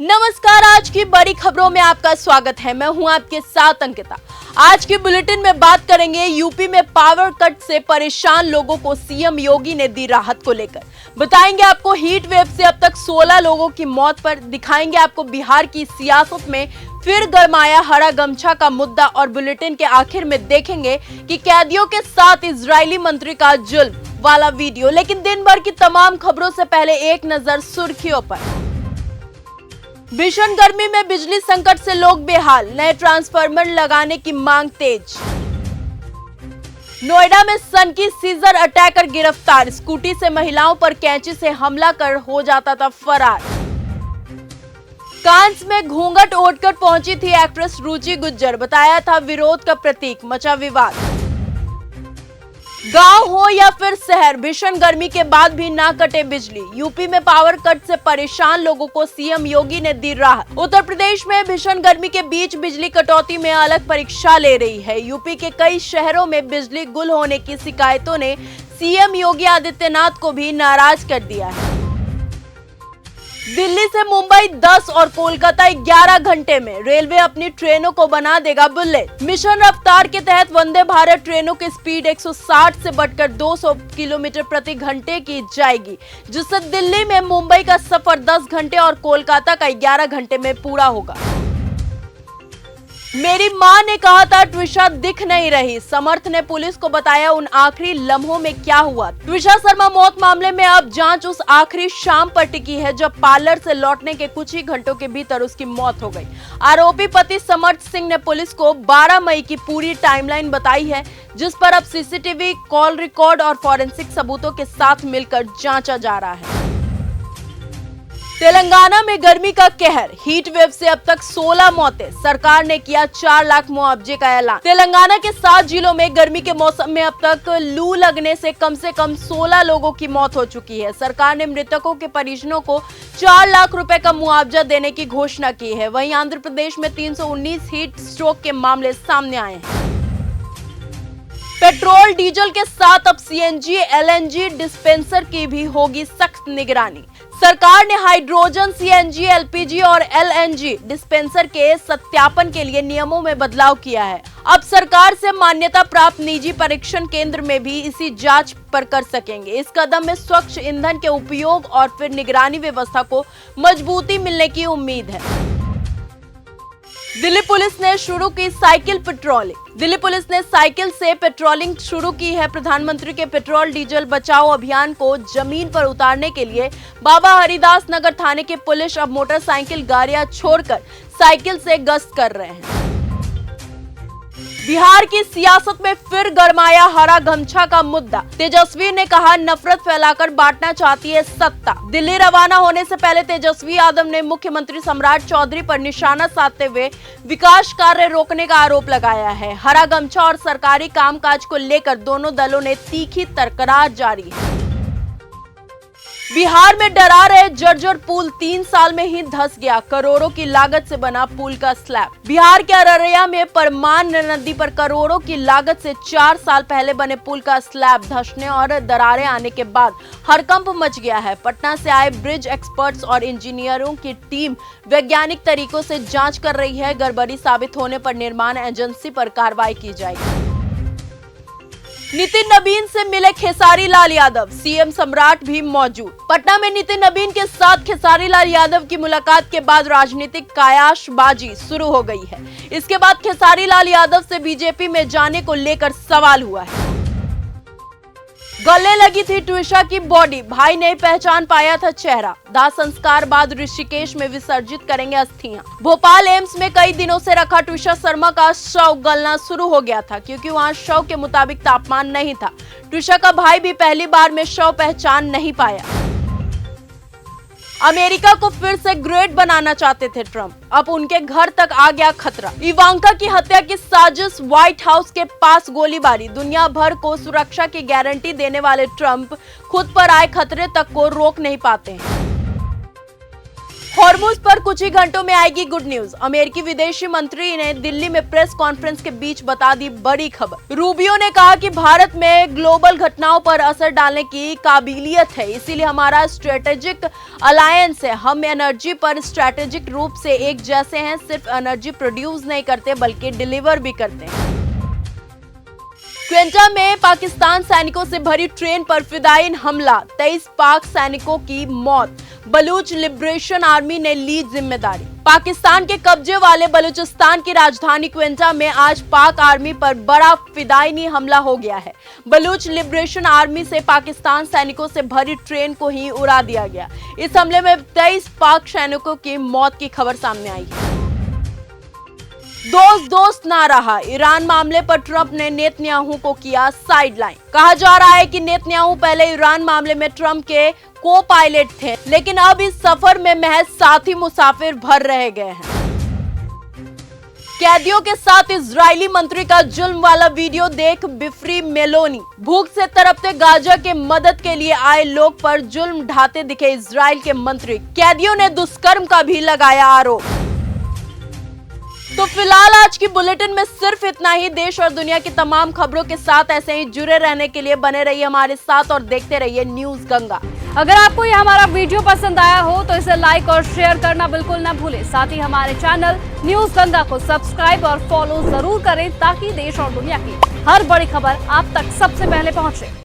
नमस्कार, आज की बड़ी खबरों में आपका स्वागत है। मैं हूं आपके साथ अंकिता। आज की बुलेटिन में बात करेंगे यूपी में पावर कट से परेशान लोगों को सीएम योगी ने दी राहत को लेकर। बताएंगे आपको हीट वेव से अब तक 16 लोगों की मौत पर। दिखाएंगे आपको बिहार की सियासत में फिर गरमाया हरा गमछा का मुद्दा और बुलेटिन के आखिर में देखेंगे कि कैदियों के साथ इजरायली मंत्री का जुल्म वाला वीडियो। लेकिन दिन भर की तमाम खबरों से पहले एक नजर सुर्खियों पर। भीषण गर्मी में बिजली संकट से लोग बेहाल, नए ट्रांसफार्मर लगाने की मांग तेज। नोएडा में सनकी सीजर अटैकर गिरफ्तार, स्कूटी से महिलाओं पर कैंची से हमला कर हो जाता था फरार। कांस में घूंघट ओढ़कर पहुंची थी एक्ट्रेस रुचि गुज्जर, बताया था विरोध का प्रतीक, मचा विवाद। गांव हो या फिर शहर, भीषण गर्मी के बाद भी ना कटे बिजली। यूपी में पावर कट से परेशान लोगों को सीएम योगी ने दी राहत। उत्तर प्रदेश में भीषण गर्मी के बीच बिजली कटौती में अलग परीक्षा ले रही है। यूपी के कई शहरों में बिजली गुल होने की शिकायतों ने सीएम योगी आदित्यनाथ को भी नाराज कर दिया है। दिल्ली से मुंबई 10 और कोलकाता 11 घंटे में, रेलवे अपनी ट्रेनों को बना देगा बुलेट। मिशन रफ्तार के तहत वंदे भारत ट्रेनों की स्पीड 160 से बढ़कर 200 किलोमीटर प्रति घंटे की जाएगी, जिससे दिल्ली में मुंबई का सफर 10 घंटे और कोलकाता का 11 घंटे में पूरा होगा। मेरी मां ने कहा था ट्विशा दिख नहीं रही, समर्थ ने पुलिस को बताया उन आखिरी लम्हों में क्या हुआ। ट्विशा शर्मा मौत मामले में अब जांच उस आखिरी शाम पर टिकी है जब पार्लर से लौटने के कुछ ही घंटों के भीतर उसकी मौत हो गई। आरोपी पति समर्थ सिंह ने पुलिस को 12 मई की पूरी टाइमलाइन बताई है, जिस पर अब सीसीटीवी कॉल रिकॉर्ड और फॉरेंसिक सबूतों के साथ मिलकर जांचा जा रहा है। तेलंगाना में गर्मी का कहर, हीट वेव से अब तक 16 मौतें, सरकार ने किया 4 लाख मुआवजे का ऐलान। तेलंगाना के 7 जिलों में गर्मी के मौसम में अब तक लू लगने से कम 16 लोगों की मौत हो चुकी है। सरकार ने मृतकों के परिजनों को 4 लाख रुपए का मुआवजा देने की घोषणा की है। वहीं आंध्र प्रदेश में 319 हीट स्ट्रोक के मामले सामने आए हैं। पेट्रोल डीजल के साथ अब सीएनजी एलएनजी डिस्पेंसर की भी होगी सख्त निगरानी। सरकार ने हाइड्रोजन सीएनजी एलपीजी और एलएनजी डिस्पेंसर के सत्यापन के लिए नियमों में बदलाव किया है। अब सरकार से मान्यता प्राप्त निजी परीक्षण केंद्र में भी इसी जांच पर कर सकेंगे। इस कदम में स्वच्छ ईंधन के उपयोग और फिर निगरानी व्यवस्था को मजबूती मिलने की उम्मीद है। दिल्ली पुलिस ने शुरू की साइकिल पेट्रोलिंग। दिल्ली पुलिस ने साइकिल से पेट्रोलिंग शुरू की है। प्रधानमंत्री के पेट्रोल डीजल बचाओ अभियान को जमीन पर उतारने के लिए बाबा हरिदास नगर थाने के पुलिस अब मोटरसाइकिल गाड़ियां छोड़कर साइकिल से गश्त कर रहे हैं। बिहार की सियासत में फिर गरमाया हरा गमछा का मुद्दा। तेजस्वी ने कहा नफरत फैलाकर बांटना चाहती है सत्ता। दिल्ली रवाना होने से पहले तेजस्वी यादव ने मुख्यमंत्री सम्राट चौधरी पर निशाना साधते हुए विकास कार्य रोकने का आरोप लगाया है। हरा गमछा और सरकारी कामकाज को लेकर दोनों दलों ने तीखी तकरार जारी है। बिहार में डरा रहे जर्जर पुल 3 साल में ही धंस गया, करोड़ों की लागत से बना पुल का स्लैब। बिहार के अररिया में परमान नदी पर करोड़ों की लागत से 4 साल पहले बने पुल का स्लैब धंसने और दरारें आने के बाद हड़कंप मच गया है। पटना से आए ब्रिज एक्सपर्ट्स और इंजीनियरों की टीम वैज्ञानिक तरीकों से जांच कर रही है। गड़बड़ी साबित होने पर निर्माण एजेंसी पर कार्रवाई की जाएगी। नितिन नबीन से मिले खेसारी लाल यादव, सीएम सम्राट भी मौजूद। पटना में नितिन नबीन के साथ खेसारी लाल यादव की मुलाकात के बाद राजनीतिक कायाशबाजी शुरू हो गई है। इसके बाद खेसारी लाल यादव से बीजेपी में जाने को लेकर सवाल हुआ है। गले लगी थी ट्विशा की बॉडी, भाई नहीं पहचान पाया था चेहरा। दाह संस्कार बाद ऋषिकेश में विसर्जित करेंगे अस्थियां। भोपाल एम्स में कई दिनों से रखा ट्विशा शर्मा का शव गलना शुरू हो गया था, क्योंकि वहां शव के मुताबिक तापमान नहीं था। ट्विशा का भाई भी पहली बार में शव पहचान नहीं पाया। अमेरिका को फिर से ग्रेट बनाना चाहते थे ट्रंप, अब उनके घर तक आ गया खतरा। इवांका की हत्या की साजिश, व्हाइट हाउस के पास गोलीबारी, दुनिया भर को सुरक्षा की गारंटी देने वाले ट्रंप खुद पर आए खतरे तक को रोक नहीं पाते हैं। हॉर्मुज पर कुछ ही घंटों में आएगी गुड न्यूज। अमेरिकी विदेशी मंत्री ने दिल्ली में प्रेस कॉन्फ्रेंस के बीच बता दी बड़ी खबर। रूबियो ने कहा कि भारत में ग्लोबल घटनाओं पर असर डालने की काबिलियत है, इसीलिए हमारा स्ट्रेटेजिक अलायंस है। हम एनर्जी पर स्ट्रेटेजिक रूप से एक जैसे हैं, सिर्फ एनर्जी प्रोड्यूस नहीं करते बल्कि डिलीवर भी करते हैं। क्वेंटा में पाकिस्तान सैनिकों से भरी ट्रेन पर फिदायिन हमला, 23 पाक सैनिकों की मौत। बलूच लिबरेशन आर्मी ने ली जिम्मेदारी। पाकिस्तान के कब्जे वाले बलूचिस्तान की राजधानी क्वेंटा में आज पाक आर्मी पर बड़ा फिदायिनी हमला हो गया है। बलूच लिबरेशन आर्मी से पाकिस्तान सैनिकों से भरी ट्रेन को ही उड़ा दिया गया। इस हमले में 23 पाक सैनिकों की मौत की खबर सामने आई है। दोस्त ना रहा, ईरान मामले पर ट्रंप ने नेतन्याहू को किया साइडलाइन। कहा जा रहा है कि नेतन्याहू पहले ईरान मामले में ट्रंप के को पायलट थे, लेकिन अब इस सफर में महज साथी मुसाफिर भर रह गए हैं। कैदियों के साथ इजरायली मंत्री का जुल्म वाला वीडियो देख बिफरी मेलोनी। भूख से तड़पते गाजा के मदद के लिए आए लोग पर जुल्म ढाते दिखे इजराइल के मंत्री। कैदियों ने दुष्कर्म का भी लगाया आरोप। तो फिलहाल आज की बुलेटिन में सिर्फ इतना ही। देश और दुनिया की तमाम खबरों के साथ ऐसे ही जुड़े रहने के लिए बने रहिए हमारे साथ और देखते रहिए न्यूज गंगा। अगर आपको ये हमारा वीडियो पसंद आया हो तो इसे लाइक और शेयर करना बिल्कुल ना भूलें। साथ ही हमारे चैनल न्यूज गंगा को सब्सक्राइब और फॉलो जरूर करें ताकि देश और दुनिया की हर बड़ी खबर आप तक सबसे पहले पहुंचे।